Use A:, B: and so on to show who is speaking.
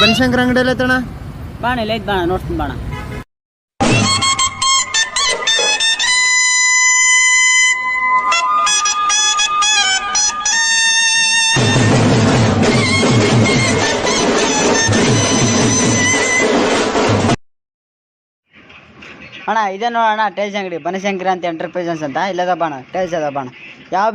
A: ಬನಶಂಕರ ಅಂಗಡಿಯಲ್ಲಿ ಐತಣ್ಣ.
B: ಬಾಣ ಇಲ್ಲ ಐತ್ ಬಾಣ ನೋಡ್ತೀನಿ ಬಾಣ. ಅಣ್ಣ ಇದೇ ನೋಡೋಣ ಟೈಲ್ಸ್ ಅಂಗಡಿ ಬನಶಂಕರಿ ಅಂತ ಎಂಟರ್ಪ್ರೈಸಸ್ ಅಂತ ಇಲ್ಲದ ಬಾಣ ಟೈಲ್ಸ್ ಅದ ಬಾಣ ಯಾವ